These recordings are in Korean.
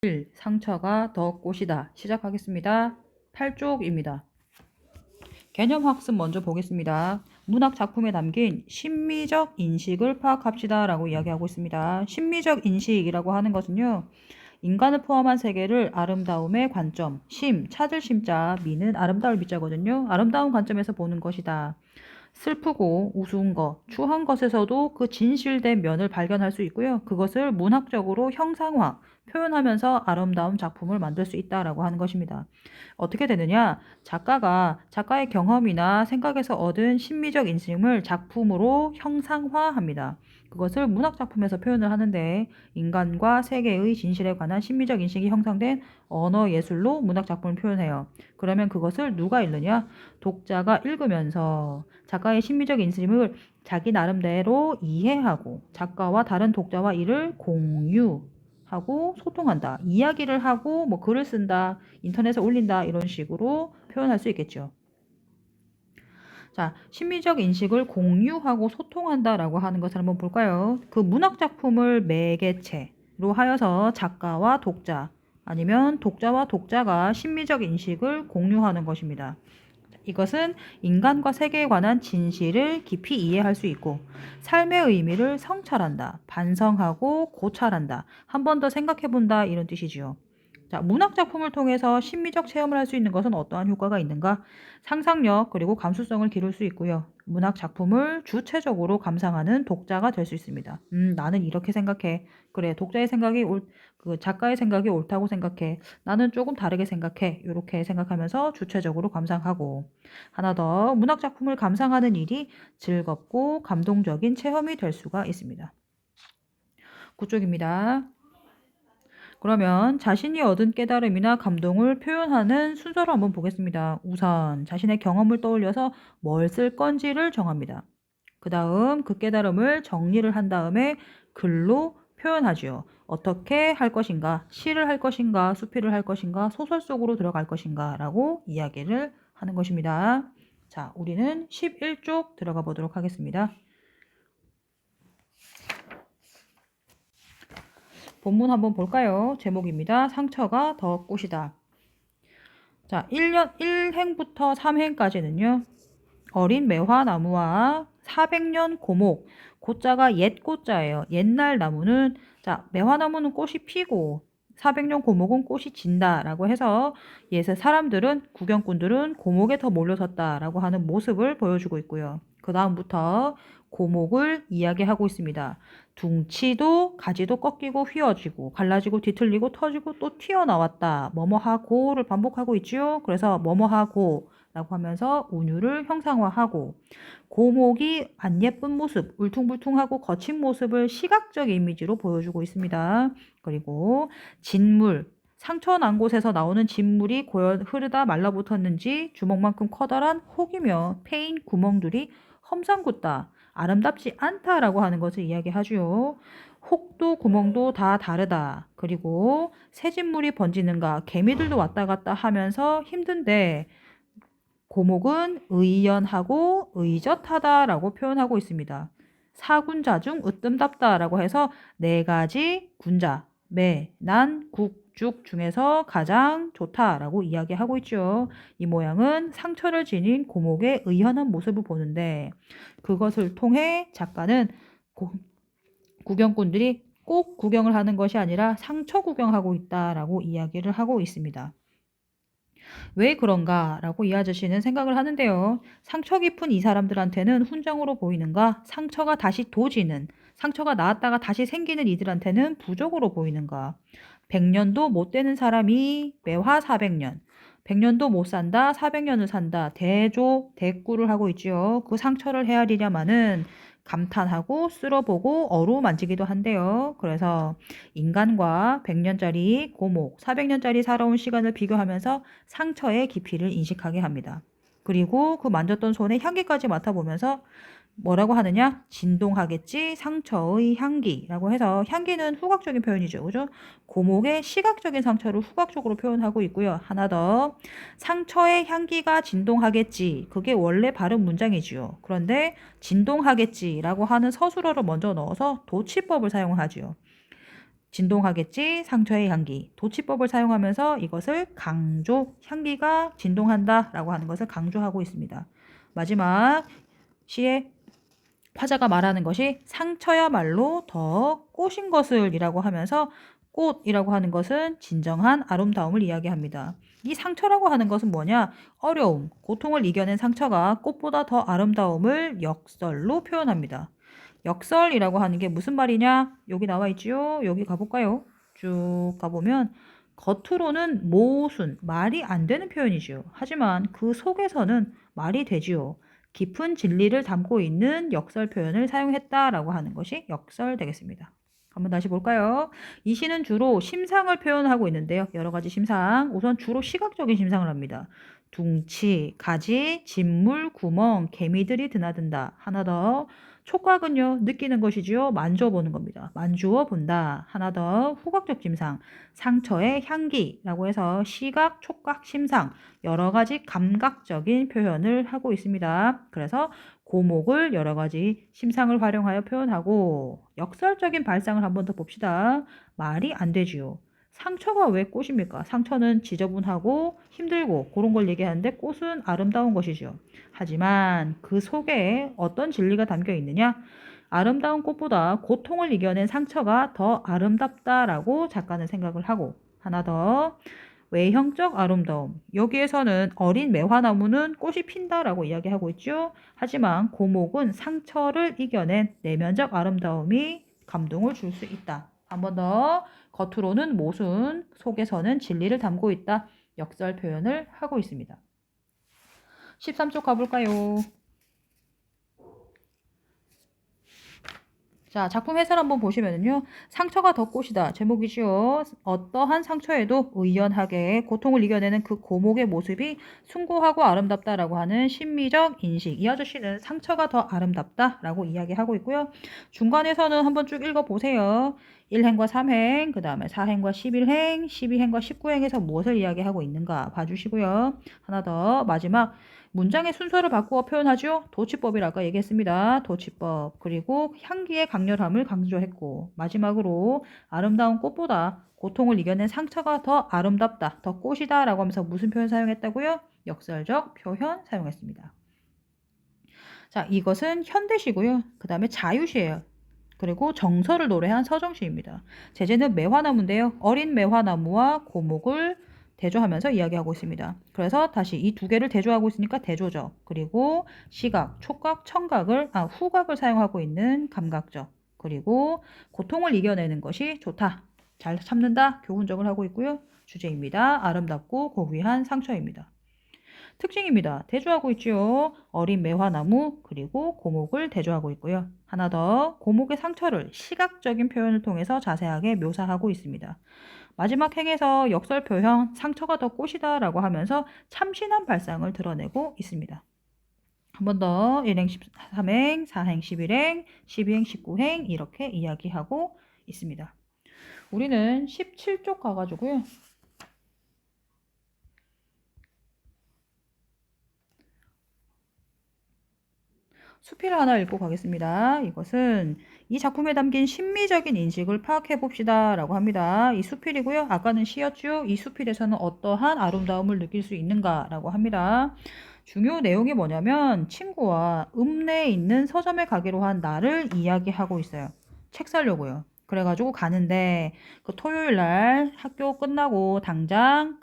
1. 상처가 더 꽃이다. 시작하겠습니다. 8쪽입니다. 개념 학습 먼저 보겠습니다. 문학 작품에 담긴 심미적 인식을 파악합시다 라고 이야기하고 있습니다. 심미적 인식이라고 하는 것은요, 인간을 포함한 세계를 아름다움의 관점, 찾을 심자, 미는 아름다울 미자거든요. 아름다운 관점에서 보는 것이다. 슬프고 우스운 것, 추한 것에서도 그 진실된 면을 발견할 수 있고요. 그것을 문학적으로 형상화, 표현하면서 아름다운 작품을 만들 수 있다라고 하는 것입니다. 어떻게 되느냐? 작가가 작가의 경험이나 생각에서 얻은 심미적 인식을 작품으로 형상화합니다. 그것을 문학 작품에서 표현을 하는데 인간과 세계의 진실에 관한 심미적 인식이 형성된 언어 예술로 문학 작품을 표현해요. 그러면 그것을 누가 읽느냐? 독자가 읽으면서 작가의 심미적 인식을 자기 나름대로 이해하고 작가와 다른 독자와 이를 공유하고 소통한다. 이야기를 하고 뭐 글을 쓴다, 인터넷에 올린다 이런 식으로 표현할 수 있겠죠. 자, 심미적 인식을 공유하고 소통한다라고 하는 것을 한번 볼까요? 그 문학 작품을 매개체로 하여서 작가와 독자 아니면 독자와 독자가 심미적 인식을 공유하는 것입니다. 이것은 인간과 세계에 관한 진실을 깊이 이해할 수 있고 삶의 의미를 성찰한다, 반성하고 고찰한다, 한 번 더 생각해본다 이런 뜻이지요. 자, 문학 작품을 통해서 심미적 체험을 할 수 있는 것은 어떠한 효과가 있는가? 상상력 그리고 감수성을 기를 수 있고요. 문학 작품을 주체적으로 감상하는 독자가 될 수 있습니다. 나는 이렇게 생각해. 그래, 독자의 생각이 그 작가의 생각이 옳다고 생각해. 나는 조금 다르게 생각해. 이렇게 생각하면서 주체적으로 감상하고. 하나 더, 문학 작품을 감상하는 일이 즐겁고 감동적인 체험이 될 수가 있습니다. 9쪽입니다. 그러면 자신이 얻은 깨달음이나 감동을 표현하는 순서로 한번 보겠습니다. 우선 자신의 경험을 떠올려서 뭘 쓸 건지를 정합니다. 그 다음 그 깨달음을 정리를 한 다음에 글로 표현하지요. 어떻게 할 것인가, 시를 할 것인가, 수필을 할 것인가, 소설 속으로 들어갈 것인가 라고 이야기를 하는 것입니다. 자, 우리는 11쪽 들어가 보도록 하겠습니다. 본문 한번 볼까요? 제목입니다. 상처가 더 꽃이다. 자, 1행부터 3행까지는요. 어린 매화나무와 400년 고목, 고자가 옛 고자예요. 옛날 나무는, 자, 매화나무는 꽃이 피고 400년 고목은 꽃이 진다라고 해서 사람들은, 구경꾼들은 고목에 더 몰려섰다라고 하는 모습을 보여주고 있고요. 그 다음부터 고목을 이야기하고 있습니다. 둥치도 가지도 꺾이고 휘어지고 갈라지고 뒤틀리고 터지고 또 튀어나왔다. 뭐뭐하고를 반복하고 있지요. 그래서 뭐뭐하고 라고 하면서 운율을 형상화하고 고목이 안 예쁜 모습, 울퉁불퉁하고 거친 모습을 시각적 이미지로 보여주고 있습니다. 그리고 진물, 상처 난 곳에서 나오는 진물이 고여 흐르다 말라붙었는지 주먹만큼 커다란 혹이며 패인 구멍들이 험상궂다, 아름답지 않다라고 하는 것을 이야기하죠. 혹도 구멍도 다 다르다. 그리고 새진물이 번지는가, 개미들도 왔다 갔다 하면서 힘든데 고목은 의연하고 의젓하다라고 표현하고 있습니다. 사군자 중 으뜸답다라고 해서 네 가지 군자, 매, 난, 국, 죽 중에서 가장 좋다라고 이야기하고 있죠. 이 모양은 상처를 지닌 고목의 의연한 모습을 보는데 그것을 통해 작가는 구경꾼들이 꼭 구경을 하는 것이 아니라 상처 구경하고 있다라고 이야기를 하고 있습니다. 왜 그런가라고 이 아저씨는 생각을 하는데요. 상처 깊은 이 사람들한테는 훈장으로 보이는가? 상처가 다시 도지는, 상처가 나았다가 다시 생기는 이들한테는 부적으로 보이는가? 100년도 못 되는 사람이 매화 400년, 100년도 못 산다, 400년을 산다, 대조, 대꾸를 하고 있지요. 그 상처를 헤아리려마는 감탄하고 쓸어보고 어루만지기도 한대요. 그래서 인간과 100년짜리 고목, 400년짜리 살아온 시간을 비교하면서 상처의 깊이를 인식하게 합니다. 그리고 그 만졌던 손의 향기까지 맡아보면서 뭐라고 하느냐? 진동하겠지 상처의 향기라고 해서 향기는 후각적인 표현이죠. 그죠? 고목의 시각적인 상처를 후각적으로 표현하고 있고요. 하나 더. 상처의 향기가 진동하겠지. 그게 원래 발음 문장이지요. 그런데 진동하겠지라고 하는 서술어를 먼저 넣어서 도치법을 사용하지요. 진동하겠지. 상처의 향기. 도치법을 사용하면서 이것을 강조, 향기가 진동한다 라고 하는 것을 강조하고 있습니다. 마지막 시에 화자가 말하는 것이 상처야말로 더 꽃인 것을 이라고 하면서 꽃이라고 하는 것은 진정한 아름다움을 이야기합니다. 이 상처라고 하는 것은 뭐냐? 어려움, 고통을 이겨낸 상처가 꽃보다 더 아름다움을 역설로 표현합니다. 역설이라고 하는 게 무슨 말이냐? 여기 나와 있지요? 여기 가볼까요? 쭉 가보면 겉으로는 모순, 말이 안 되는 표현이지요. 하지만 그 속에서는 말이 되지요. 깊은 진리를 담고 있는 역설 표현을 사용했다라고 하는 것이 역설 되겠습니다. 한번 다시 볼까요? 이 시는 주로 심상을 표현하고 있는데요. 여러 가지 심상. 우선 주로 시각적인 심상을 합니다. 둥치, 가지, 진물, 구멍, 개미들이 드나든다. 하나 더. 촉각은요, 느끼는 것이지요. 만져보는 겁니다. 만주어 본다. 하나 더. 후각적 심상. 상처의 향기라고 해서 시각, 촉각, 심상. 여러 가지 감각적인 표현을 하고 있습니다. 그래서 고목을 여러 가지 심상을 활용하여 표현하고 역설적인 발상을 한 번 더 봅시다. 말이 안 되지요. 상처가 왜 꽃입니까? 상처는 지저분하고 힘들고 그런 걸 얘기하는데 꽃은 아름다운 것이죠. 하지만 그 속에 어떤 진리가 담겨 있느냐? 아름다운 꽃보다 고통을 이겨낸 상처가 더 아름답다라고 작가는 생각을 하고 하나 더 외형적 아름다움. 여기에서는 어린 매화나무는 꽃이 핀다라고 이야기하고 있죠. 하지만 고목은 상처를 이겨낸 내면적 아름다움이 감동을 줄 수 있다. 한 번 더 겉으로는 모순, 속에서는 진리를 담고 있다. 역설 표현을 하고 있습니다. 13쪽 가볼까요? 자, 작품 해설 한번 보시면은요. 상처가 더 꽃이다. 제목이지요. 어떠한 상처에도 의연하게 고통을 이겨내는 그 고목의 모습이 숭고하고 아름답다라고 하는 심미적 인식. 이 아저씨는 상처가 더 아름답다라고 이야기하고 있고요. 중간에서는 한번 쭉 읽어보세요. 1행과 3행, 그 다음에 4행과 11행, 12행과 19행에서 무엇을 이야기하고 있는가 봐주시고요. 하나 더 마지막 문장의 순서를 바꾸어 표현하죠. 도치법이라고 아까 얘기했습니다. 도치법. 그리고 향기의 강렬함을 강조했고 마지막으로 아름다운 꽃보다 고통을 이겨낸 상처가 더 아름답다. 더 꽃이다. 라고 하면서 무슨 표현 사용했다고요? 역설적 표현 사용했습니다. 자, 이것은 현대시고요. 그 다음에 자유시예요. 그리고 정서를 노래한 서정시입니다. 제재는 매화나무인데요. 어린 매화나무와 고목을 대조하면서 이야기하고 있습니다. 그래서 다시 이 두 개를 대조하고 있으니까 대조적. 그리고 시각, 촉각, 청각을 후각을 사용하고 있는 감각적. 그리고 고통을 이겨내는 것이 좋다. 잘 참는다. 교훈적을 하고 있고요. 주제입니다. 아름답고 고귀한 상처입니다. 특징입니다. 대조하고 있지요. 어린 매화나무 그리고 고목을 대조하고 있고요. 하나 더 고목의 상처를 시각적인 표현을 통해서 자세하게 묘사하고 있습니다. 마지막 행에서 역설 표현 상처가 더 꽃이다 라고 하면서 참신한 발상을 드러내고 있습니다. 한 번 더 1행 13행, 4행 11행, 12행 19행 이렇게 이야기하고 있습니다. 우리는 17쪽 가가지고요. 수필을 하나 읽고 가겠습니다. 이것은 이 작품에 담긴 심미적인 인식을 파악해 봅시다 라고 합니다. 이 수필이고요. 아까는 시였죠. 이 수필에서는 어떠한 아름다움을 느낄 수 있는가 라고 합니다. 중요 내용이 뭐냐면 친구와 읍내에 있는 서점에 가기로 한 날을 이야기하고 있어요. 책 사려고요. 그래가지고 가는데 그 토요일 날 학교 끝나고 당장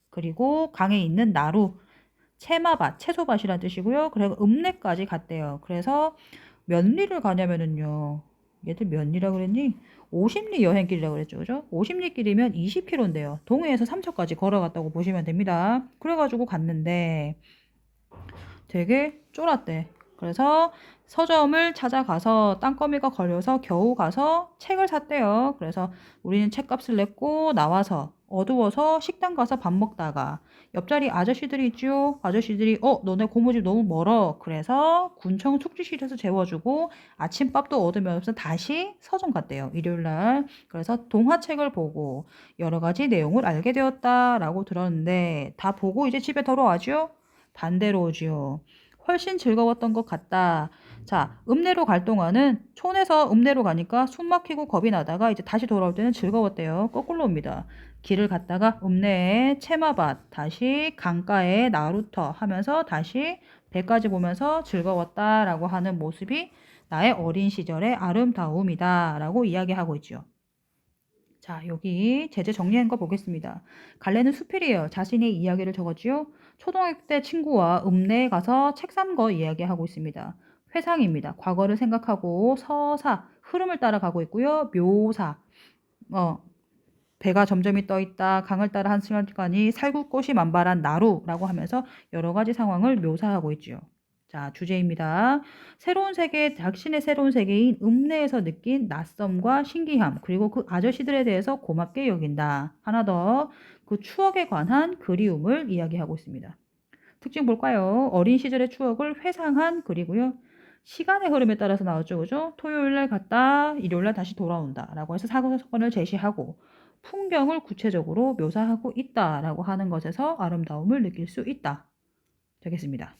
그리고 강에 있는 나루 채마밭, 채소밭이라는 뜻이고요. 그리고 읍내까지 갔대요. 그래서 몇 리를 가냐면은요. 얘들 몇 리라 그랬니? 50리 여행길이라고 그랬죠. 그죠? 50리 길이면 20km인데요. 동해에서 삼척까지 걸어갔다고 보시면 됩니다. 그래가지고 갔는데 되게 쫄았대. 그래서 서점을 찾아가서 땅거미가 걸려서 겨우 가서 책을 샀대요. 그래서 우리는 책값을 냈고 나와서 어두워서 식당 가서 밥 먹다가 옆자리 아저씨들이 있죠. 아저씨들이 너네 고모집 너무 멀어. 그래서 군청 숙지실에서 재워주고 아침밥도 얻으면서 다시 서점 갔대요. 일요일날. 그래서 동화책을 보고 여러 가지 내용을 알게 되었다라고 들었는데 다 보고 이제 집에 돌아와죠. 반대로 오지요. 훨씬 즐거웠던 것 같다. 자, 읍내로 갈 동안은 촌에서 읍내로 가니까 숨 막히고 겁이 나다가 이제 다시 돌아올 때는 즐거웠대요. 거꾸로 옵니다. 길을 갔다가 읍내에 채마밭, 다시 강가에 나루터 하면서 다시 배까지 보면서 즐거웠다라고 하는 모습이 나의 어린 시절의 아름다움이다라고 이야기하고 있죠. 자, 여기 제재 정리한 거 보겠습니다. 갈래는 수필이에요. 자신의 이야기를 적었지요. 초등학교 때 친구와 읍내에 가서 책 산 거 이야기하고 있습니다. 회상입니다. 과거를 생각하고 서사, 흐름을 따라가고 있고요. 묘사, 배가 점점이 떠 있다. 강을 따라 한 시간이 살구꽃이 만발한 나루라고 하면서 여러 가지 상황을 묘사하고 있지요. 자, 주제입니다. 새로운 세계, 자신의 새로운 세계인 읍내에서 느낀 낯섦과 신기함, 그리고 그 아저씨들에 대해서 고맙게 여긴다. 하나 더, 그 추억에 관한 그리움을 이야기하고 있습니다. 특징 볼까요? 어린 시절의 추억을 회상한 글이고요. 시간의 흐름에 따라서 나왔죠, 그죠? 토요일 날 갔다, 일요일 날 다시 돌아온다. 라고 해서 사건을 제시하고, 풍경을 구체적으로 묘사하고 있다라고 하는 것에서 아름다움을 느낄 수 있다. 되겠습니다.